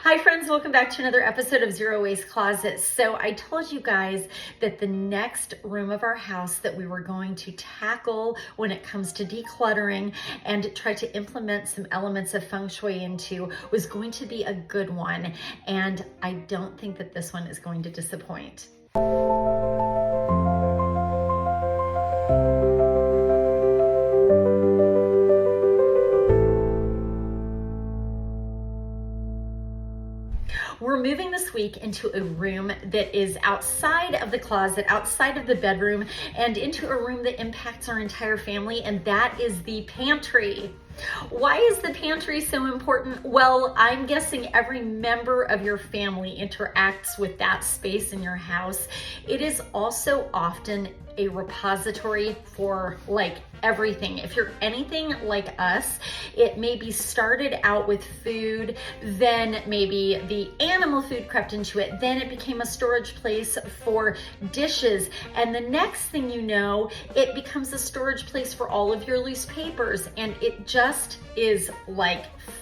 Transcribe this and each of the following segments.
Hi friends, welcome back to another episode of Zero Waste Closets. So I told you guys that the next room of our house that we were going to tackle when it comes to decluttering and try to implement some elements of Feng Shui into was going to be a good one. And I don't think that this one is going to disappoint. We're moving this week into a room that is outside of the closet, outside of the bedroom, and into a room that impacts our entire family, and that is the pantry. Why is the pantry so important? Well, I'm guessing every member of your family interacts with that space in your house. It is also often a repository for everything. If you're anything like us, it maybe started out with food, then maybe the animal food crept into it, then it became a storage place for dishes, and the next thing you know, it becomes a storage place for all of your loose papers, and it just is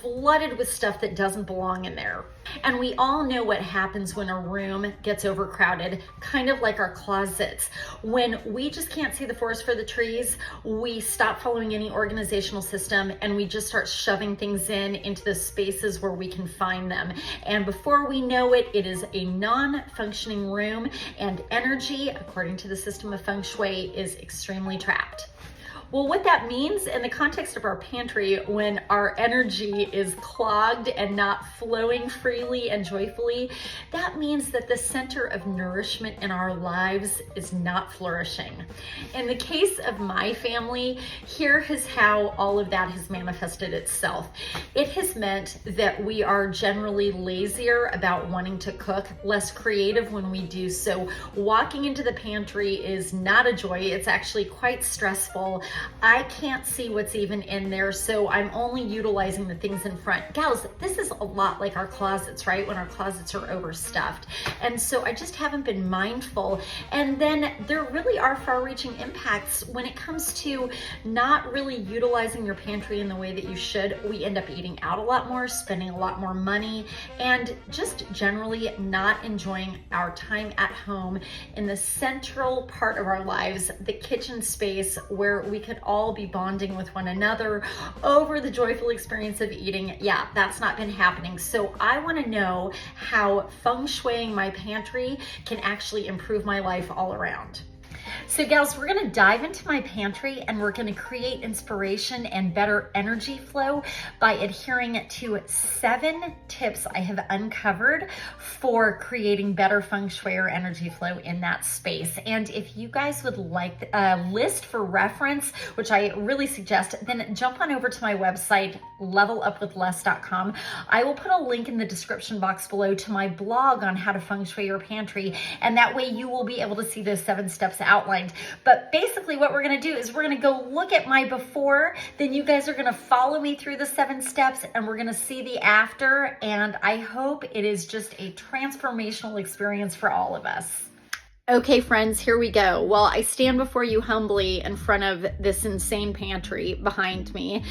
flooded with stuff that doesn't belong in there. And we all know what happens when a room gets overcrowded, kind of like our closets. When we just can't see the forest for the trees, we stop following any organizational system and we just start shoving things into the spaces where we can find them. And before we know it, it is a non-functioning room, and energy, according to the system of Feng Shui, is extremely trapped. Well, what that means in the context of our pantry, when our energy is clogged and not flowing freely and joyfully, that means that the center of nourishment in our lives is not flourishing. In the case of my family, here is how all of that has manifested itself. It has meant that we are generally lazier about wanting to cook, less creative when we do so. Walking into the pantry is not a joy. It's actually quite stressful. I can't see what's even in there, so I'm only utilizing the things in front. Gals, this is a lot like our closets, right? When our closets are overstuffed. And so I just haven't been mindful. And then there really are far-reaching impacts when it comes to not really utilizing your pantry in the way that you should. We end up eating out a lot more, spending a lot more money, and just generally not enjoying our time at home in the central part of our lives, the kitchen space, where we could all be bonding with one another over the joyful experience of eating. Yeah, that's not been happening. So I want to know how feng shuiing my pantry can actually improve my life all around. So gals, we're gonna dive into my pantry and we're gonna create inspiration and better energy flow by adhering to 7 tips I have uncovered for creating better feng shui or energy flow in that space. And if you guys would like a list for reference, which I really suggest, then jump on over to my website, levelupwithless.com. I will put a link in the description box below to my blog on how to feng shui your pantry, and that way you will be able to see those 7 steps outlined. But basically what we're going to do is we're going to go look at my before, then you guys are going to follow me through the 7 steps, and we're going to see the after, and I hope it is just a transformational experience for all of us. Okay friends, here we go. Well, I stand before you humbly in front of this insane pantry behind me,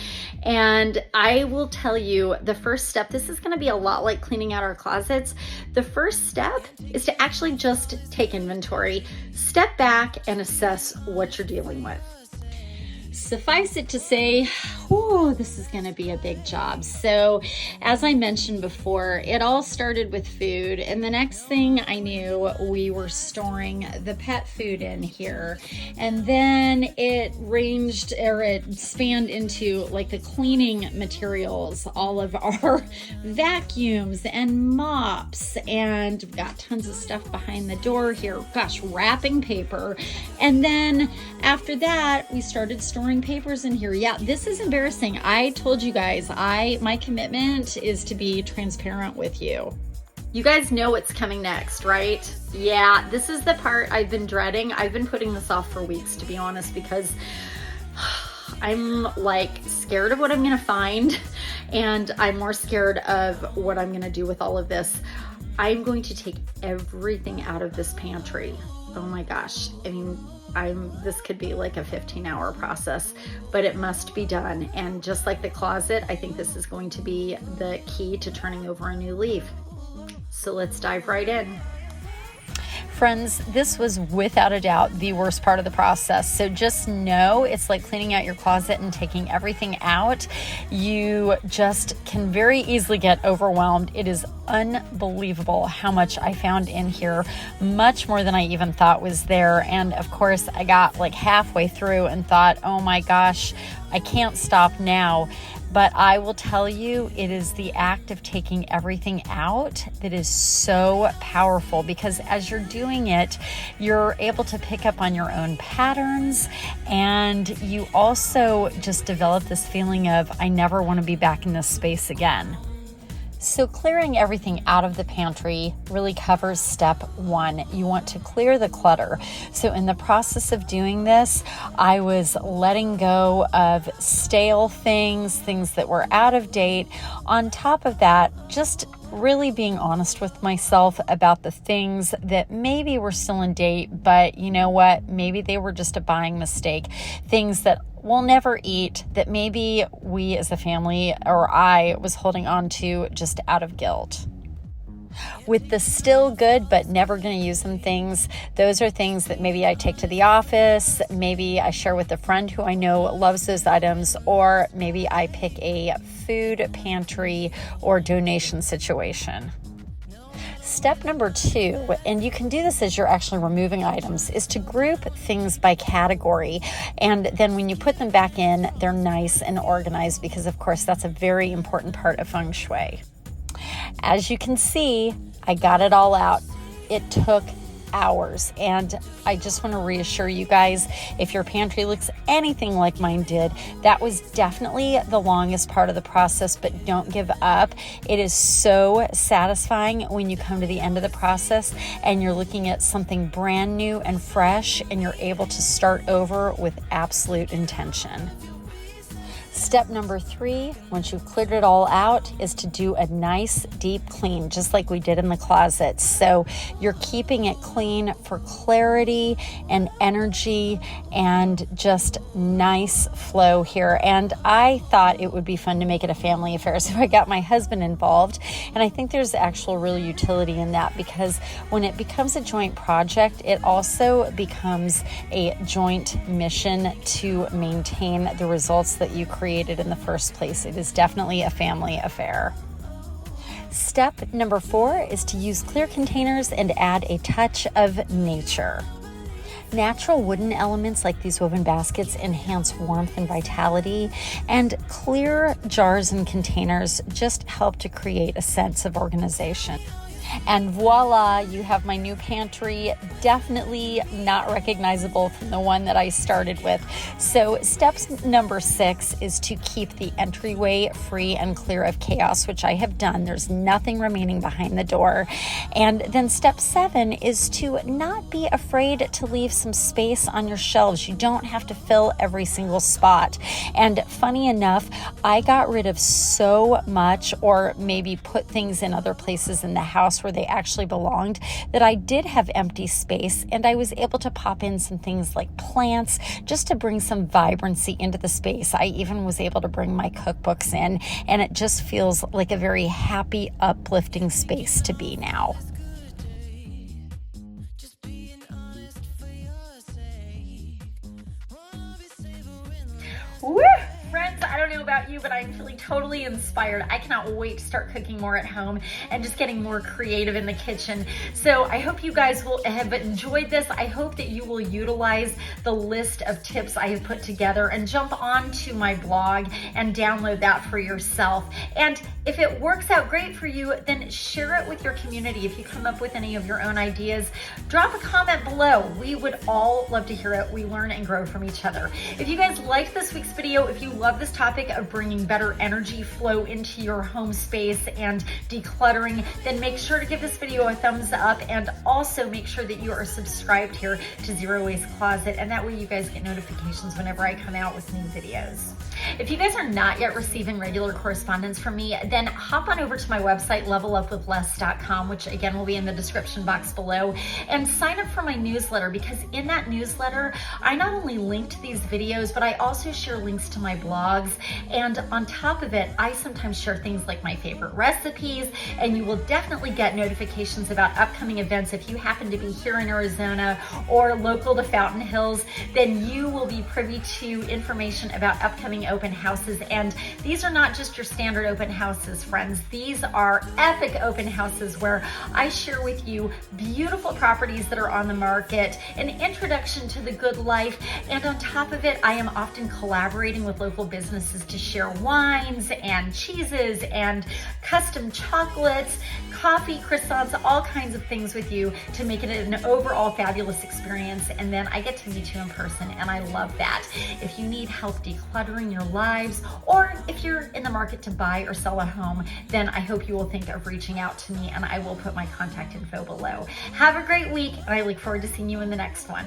and I will tell you the first step. This is going to be a lot like cleaning out our closets. The first step is to actually just take inventory, step back and assess what you're dealing with. Suffice it to say, this is going to be a big job. So as I mentioned before, it all started with food, and the next thing I knew, we were storing the pet food in here, and then it spanned into the cleaning materials, all of our vacuums and mops, and we've got tons of stuff behind the door here. Gosh, wrapping paper. And then after that, we started storing papers in here. Yeah, this is embarrassing. I told you guys, my commitment is to be transparent with you. You guys know what's coming next, right? Yeah, this is the part I've been dreading. I've been putting this off for weeks, to be honest, because I'm scared of what I'm gonna find, and I'm more scared of what I'm gonna do with all of this. I'm going to take everything out of this pantry. Oh my gosh. I mean, this could be like a 15-hour process, but it must be done. And just like the closet, I think this is going to be the key to turning over a new leaf. So let's dive right in. Friends, this was without a doubt the worst part of the process. So just know it's like cleaning out your closet and taking everything out. You just can very easily get overwhelmed. It is unbelievable how much I found in here, much more than I even thought was there. And of course, I got like halfway through and thought, oh my gosh, I can't stop now. But I will tell you, it is the act of taking everything out that is so powerful, because as you're doing it, you're able to pick up on your own patterns, and you also just develop this feeling of, I never want to be back in this space again. So clearing everything out of the pantry really covers step one. You want to clear the clutter. So in the process of doing this, I was letting go of stale things that were out of date. On top of that, just really being honest with myself about the things that maybe were still in date, but you know what? Maybe they were just a buying mistake. Things that we'll never eat, that maybe we as a family or I was holding on to just out of guilt. With the still good but never going to use them things, those are things that maybe I take to the office, maybe I share with a friend who I know loves those items, or maybe I pick a food pantry or donation situation. Step number 2, and you can do this as you're actually removing items, is to group things by category. And then when you put them back in, they're nice and organized, because of course that's a very important part of Feng Shui. As you can see, I got it all out. It took hours, and I just want to reassure you guys, if your pantry looks anything like mine did, that was definitely the longest part of the process, but don't give up. It is so satisfying when you come to the end of the process and you're looking at something brand new and fresh, and you're able to start over with absolute intention. Step number 3, once you've cleared it all out, is to do a nice deep clean, just like we did in the closet. So you're keeping it clean for clarity and energy and just nice flow here. And I thought it would be fun to make it a family affair, so I got my husband involved. And I think there's actual real utility in that, because when it becomes a joint project, it also becomes a joint mission to maintain the results that you created in the first place. It is definitely a family affair. Step number 4 is to use clear containers and add a touch of nature. Natural wooden elements like these woven baskets enhance warmth and vitality, and clear jars and containers just help to create a sense of organization. And voila, you have my new pantry, definitely not recognizable from the one that I started with. So steps number 6 is to keep the entryway free and clear of chaos, which I have done. There's nothing remaining behind the door. And then step 7 is to not be afraid to leave some space on your shelves. You don't have to fill every single spot. And funny enough, I got rid of so much, or maybe put things in other places in the house where they actually belonged, that I did have empty space, and I was able to pop in some things like plants just to bring some vibrancy into the space. I even was able to bring my cookbooks in, and it just feels like a very happy, uplifting space to be now. Woo! Friends, I don't know about you, but I'm feeling totally inspired. I cannot wait to start cooking more at home and just getting more creative in the kitchen. So I hope you guys will have enjoyed this. I hope that you will utilize the list of tips I have put together and jump onto my blog and download that for yourself. And if it works out great for you, then share it with your community. If you come up with any of your own ideas, drop a comment below. We would all love to hear it. We learn and grow from each other. If you guys liked this week's video, if you love this topic of bringing better energy flow into your home space and decluttering, then make sure to give this video a thumbs up, and also make sure that you are subscribed here to Zero Waste Closet, and that way you guys get notifications whenever I come out with new videos. If you guys are not yet receiving regular correspondence from me, then hop on over to my website, levelupwithless.com, which again will be in the description box below, and sign up for my newsletter, because in that newsletter, I not only link to these videos, but I also share links to my blogs. And on top of it, I sometimes share things like my favorite recipes, and you will definitely get notifications about upcoming events. If you happen to be here in Arizona or local to Fountain Hills, then you will be privy to information about upcoming open houses. And these are not just your standard open houses, friends. These are epic open houses where I share with you beautiful properties that are on the market, an introduction to the good life, and on top of it, I am often collaborating with local businesses to share wines and cheeses and custom chocolates, coffee, croissants, all kinds of things with you to make it an overall fabulous experience. And then I get to meet you in person, and I love that. If you need help decluttering your lives, or if you're in the market to buy or sell a home, then I hope you will think of reaching out to me, and I will put my contact info below. Have a great week, and I look forward to seeing you in the next one.